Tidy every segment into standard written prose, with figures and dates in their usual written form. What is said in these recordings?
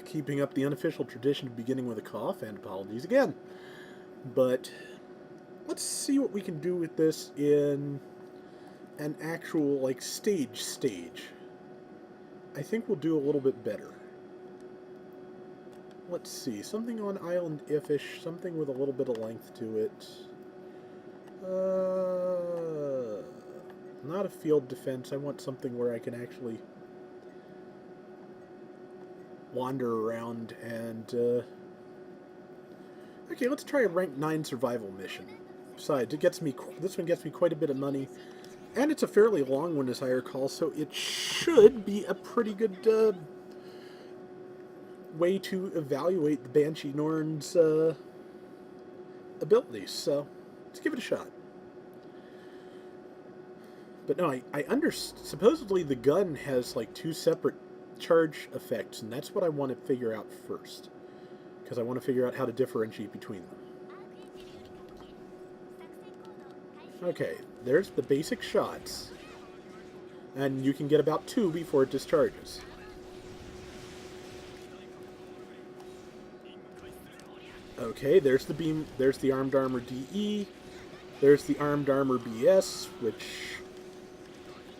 Keeping up the unofficial tradition of beginning with a cough, and apologies again. But let's see what we can do with this in an actual, like, stage. I think we'll do a little bit better. Let's see, something on island if-ish, something with a little bit of length to it. Not a field defense. I want something where I can actually wander around and, okay, let's try a rank 9 survival mission. Besides, this one gets me quite a bit of money, and it's a fairly long one as I recall, so it should be a pretty good, way to evaluate the Banshee Norn's, abilities, so let's give it a shot. But no, supposedly the gun has, like, 2 separate charge effects, and that's what I want to figure out first, because I want to figure out how to differentiate between them. Okay, there's the basic shots, and you can get about 2 before it discharges. Okay, there's the beam, there's the armed armor DE, there's the armed armor BS, which,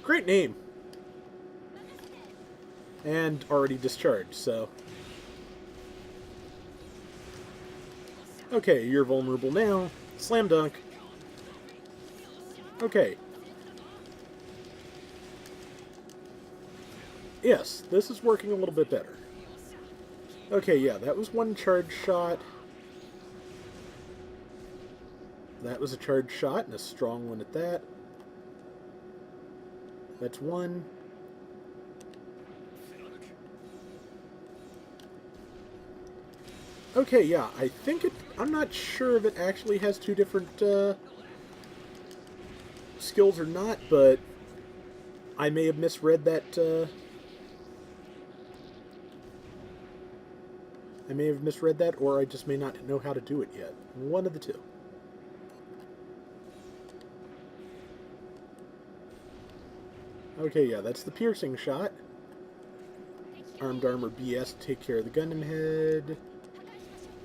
great name, and already discharged, so. Okay, you're vulnerable now. Slam dunk. Okay. Yes, this is working a little bit better. Okay, yeah, that was one charge shot. That was a charge shot, and a strong one at that. That's one. Okay, yeah, I think I'm not sure if it actually has 2 different, skills or not, but I may have misread that, or I just may not know how to do it yet. One of the two. Okay, yeah, that's the piercing shot. Armed armor BS to take care of the Gundam head.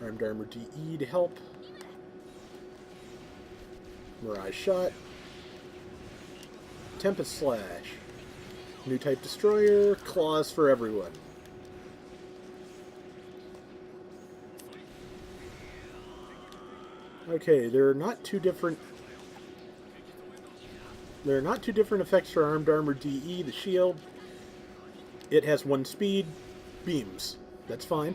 Armed armor DE to help. Mirage shot. Tempest slash. New type destroyer. Claws for everyone. Okay, there are not 2 different effects for armed armor DE. The shield, it has 1 speed, beams. That's fine.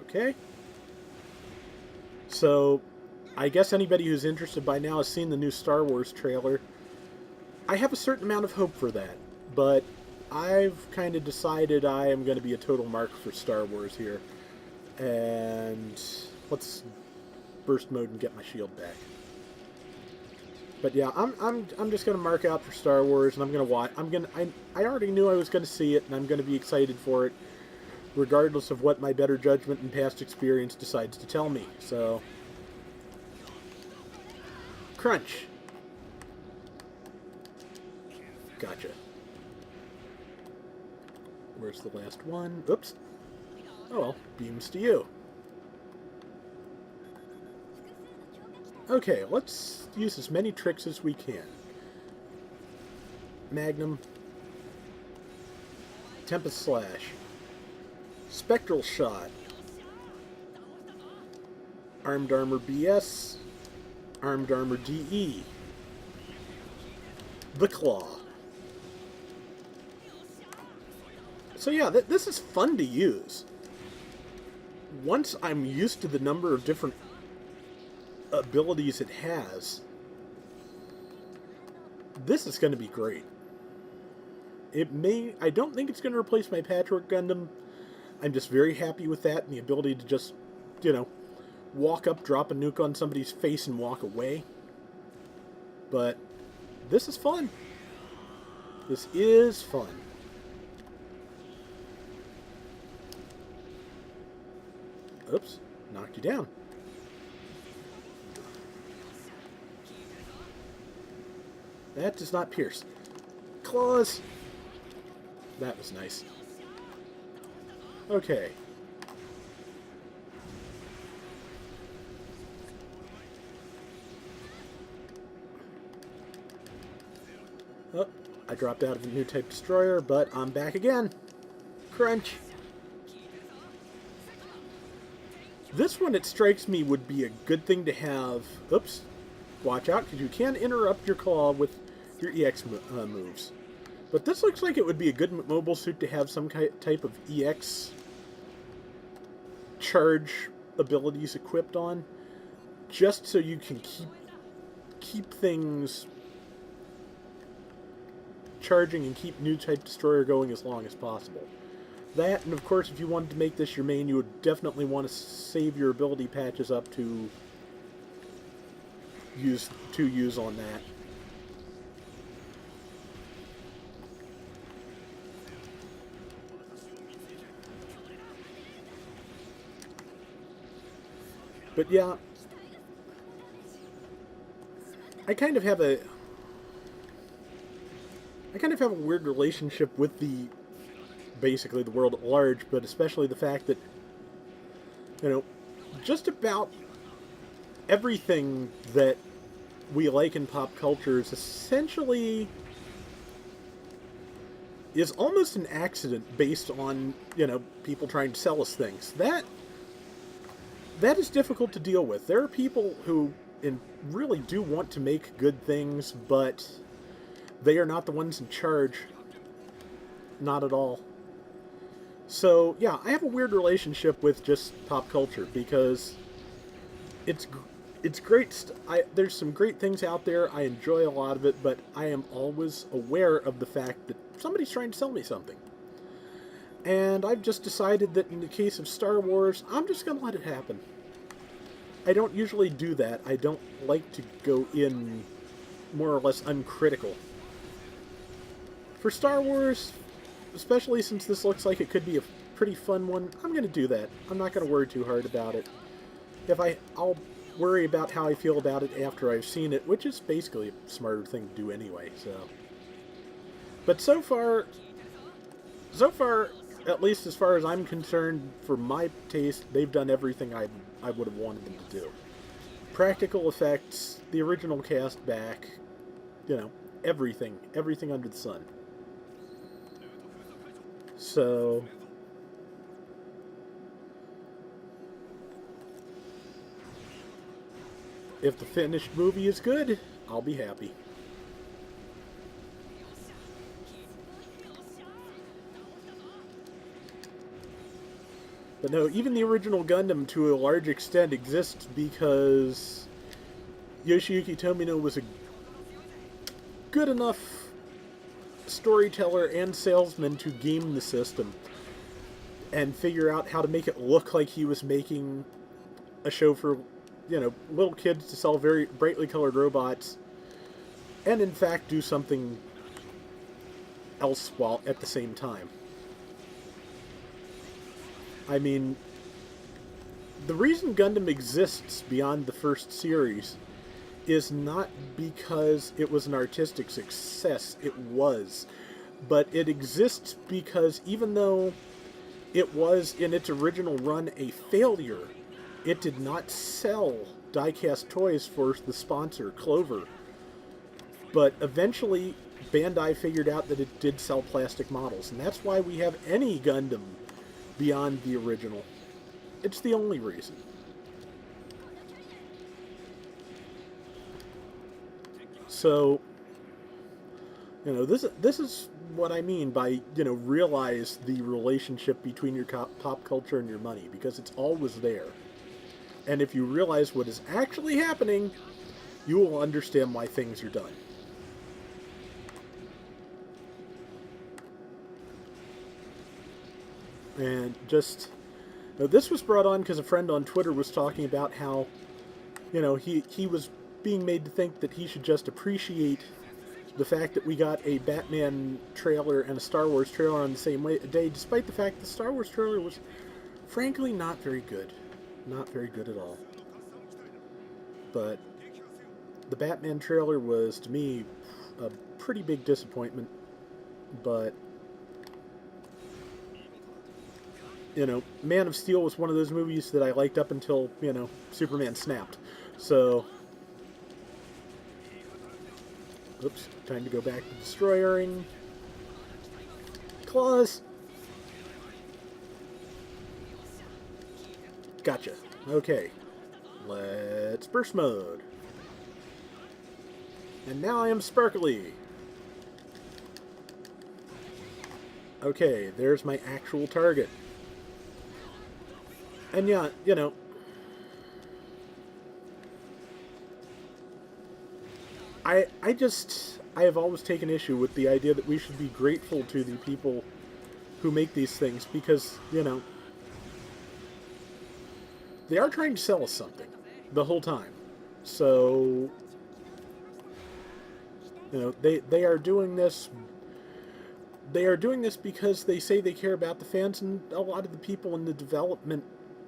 Okay. So, I guess anybody who's interested by now has seen the new Star Wars trailer. I have a certain amount of hope for that, but I've kind of decided I am going to be a total mark for Star Wars here. And let's burst mode and get my shield back. But yeah, I'm just gonna mark out for Star Wars, and I'm gonna watch. I already knew I was gonna see it, and I'm gonna be excited for it, regardless of what my better judgment and past experience decides to tell me. So, crunch. Gotcha. Where's the last one? Oops. Oh well, beams to you. Okay, let's use as many tricks as we can. Magnum. Tempest slash. Spectral shot. Armed armor BS. Armed armor DE. The claw. So yeah, this is fun to use. Once I'm used to the number of different abilities it has, this is going to be great. I don't think it's going to replace my Patchwork Gundam. I'm just very happy with that, and the ability to just, walk up, drop a nuke on somebody's face, and walk away. But this is fun. This is fun. Oops, knocked you down. That does not pierce. claws. That was nice. Okay. Oh, I dropped out of a new type destroyer, but I'm back again. Crunch. This one, it strikes me, would be a good thing to have. Oops. Watch out, because you can interrupt your claw with your EX moves. But this looks like it would be a good mobile suit to have some type of EX charge abilities equipped on, just so you can keep things charging and keep new type destroyer going as long as possible. That, and of course, if you wanted to make this your main, you would definitely want to save your ability patches up to use on that. But yeah, I kind of have a weird relationship with basically the world at large, but especially the fact that, you know, just about everything that we like in pop culture is essentially almost an accident based on, you know, people trying to sell us things. That is difficult to deal with. There are people who really do want to make good things, but they are not the ones in charge. Not at all. So, yeah, I have a weird relationship with just pop culture because it's great. There's some great things out there. I enjoy a lot of it, but I am always aware of the fact that somebody's trying to sell me something. And I've just decided that in the case of Star Wars, I'm just going to let it happen. I don't usually do that. I don't like to go in more or less uncritical. For Star Wars, especially since this looks like it could be a pretty fun one, I'm going to do that. I'm not going to worry too hard about it. I'll worry about how I feel about it after I've seen it, which is basically a smarter thing to do anyway, so. But so far, at least as far as I'm concerned, for my taste, they've done everything I would have wanted them to do. Practical effects, the original cast back, you know, everything under the sun. So, if the finished movie is good, I'll be happy. But no, even the original Gundam, to a large extent, exists because Yoshiyuki Tomino was a good enough storyteller and salesman to game the system and figure out how to make it look like he was making a show for, you know, little kids to sell very brightly colored robots, and in fact do something else while at the same time. I mean, the reason Gundam exists beyond the first series is not because it was an artistic success. It was. But it exists because even though it was, in its original run, a failure, it did not sell die-cast toys for the sponsor, Clover. But eventually, Bandai figured out that it did sell plastic models, and that's why we have any Gundam beyond the original. It's the only reason. So, you know, this is what I mean by, you know, realize the relationship between your pop culture and your money, because it's always there. And if you realize what is actually happening, you will understand why things are done. And just, you know, this was brought on because a friend on Twitter was talking about how, you know, he was being made to think that he should just appreciate the fact that we got a Batman trailer and a Star Wars trailer on the same day, despite the fact the Star Wars trailer was, frankly, not very good. Not very good at all. But the Batman trailer was, to me, a pretty big disappointment. But, you know, Man of Steel was one of those movies that I liked up until, you know, Superman snapped. So, oops, time to go back to destroyering. Claws! Gotcha. Okay. Let's burst mode. And now I am sparkly. Okay, there's my actual target. And yeah, you know, I have always taken issue with the idea that we should be grateful to the people who make these things because, you know, they are trying to sell us something the whole time. So, you know, they are doing this. They are doing this because they say they care about the fans, and a lot of the people in the development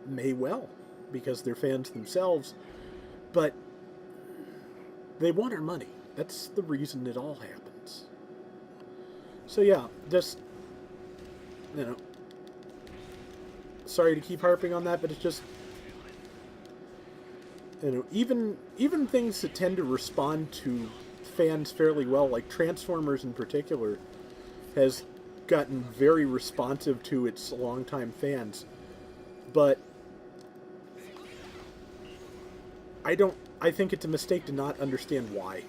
may well, because they're fans themselves. But they want our money. That's the reason it all happens. So yeah, just, you know, sorry to keep harping on that, but it's just, you know, even things that tend to respond to fans fairly well, like Transformers in particular, has gotten very responsive to its longtime fans. But I think it's a mistake to not understand why.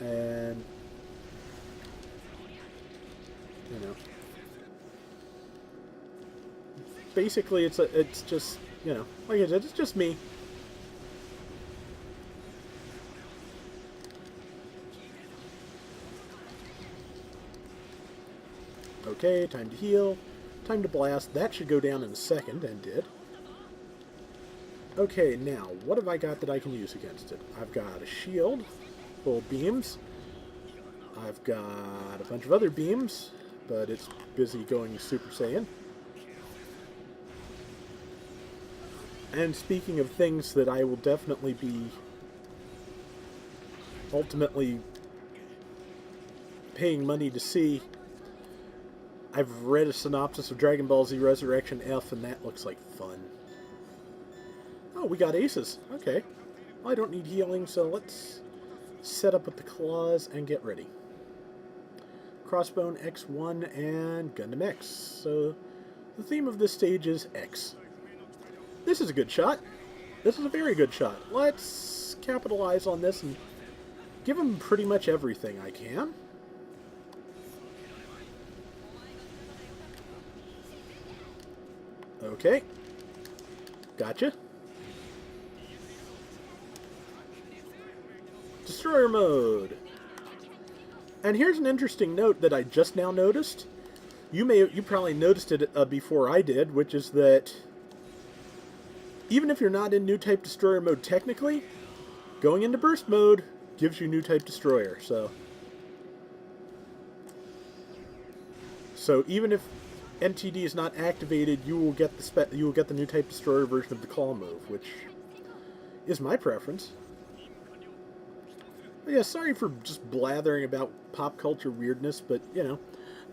And, you know, basically it's just, you know, like I said, it's just me. Okay, time to heal. Time to blast. That should go down in a second, and did. Okay, now, what have I got that I can use against it? I've got a shield full of beams. I've got a bunch of other beams, but it's busy going Super Saiyan. And speaking of things that I will definitely be ultimately paying money to see, I've read a synopsis of Dragon Ball Z Resurrection F, and that looks like fun. Oh, we got aces. Okay. Well, I don't need healing, so let's set up with the claws and get ready. Crossbone X1 and Gundam X. So the theme of this stage is X. This is a good shot. This is a very good shot. Let's capitalize on this and give him pretty much everything I can. Okay. Gotcha. Destroyer mode. And here's an interesting note that I just now noticed. You probably noticed it before I did, which is that even if you're not in new type destroyer mode technically, going into burst mode gives you new type destroyer. So even if NTD is not activated, you will get the new type destroyer version of the claw move, which is my preference. But yeah, sorry for just blathering about pop culture weirdness, but you know,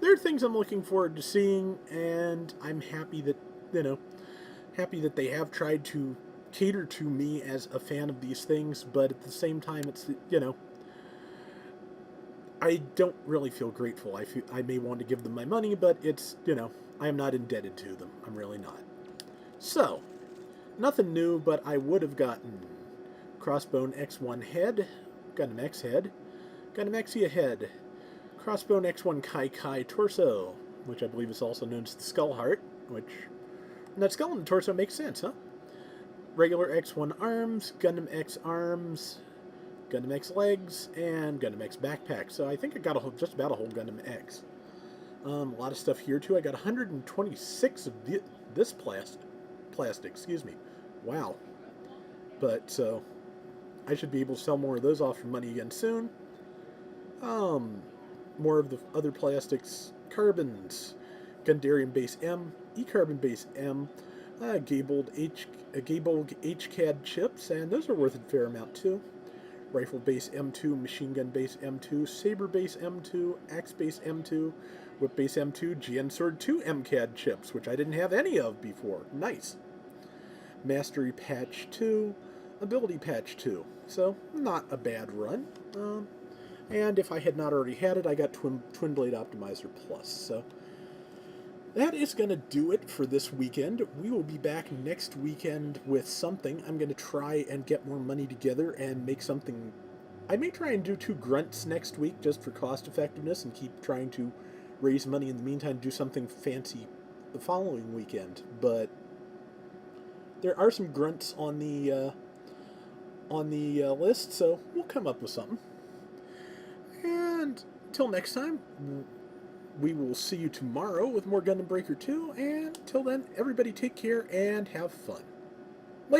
there are things I'm looking forward to seeing, and I'm happy that, you know, happy that they have tried to cater to me as a fan of these things, but at the same time, it's, you know, I don't really feel grateful. I may want to give them my money, but it's, you know, I am not indebted to them. I'm really not. So, nothing new, but I would have gotten Crossbone X1 head, Gundam X head, Gundam Xia head, Crossbone X1 Kai Kai torso, which I believe is also known as the Skull Heart, which, and that skull and torso makes sense, huh? Regular X1 arms, Gundam X arms, Gundam X legs, and Gundam X backpack. So I think I got just about a whole Gundam X. A lot of stuff here too. I got 126 of this plastic, excuse me. Wow. But so I should be able to sell more of those off for money again soon. More of the other plastics, carbons, Gundarium base M, E-carbon base M, Gabled HCAD chips, and those are worth a fair amount too. Rifle base M2, machine gun base M2, saber base M2, axe base M2, whip base M2, GN Sword 2 MCAD chips, which I didn't have any of before. Nice. Mastery patch 2, ability patch 2. So, not a bad run. And if I had not already had it, I got Twin Blade Optimizer Plus. So, that is going to do it for this weekend. We will be back next weekend with something. I'm going to try and get more money together and make something. I may try and do 2 grunts next week just for cost effectiveness and keep trying to raise money in the meantime, do something fancy the following weekend. But there are some grunts on the list, so we'll come up with something. And till next time, we will see you tomorrow with more Gundam Breaker 2, and till then, everybody take care and have fun.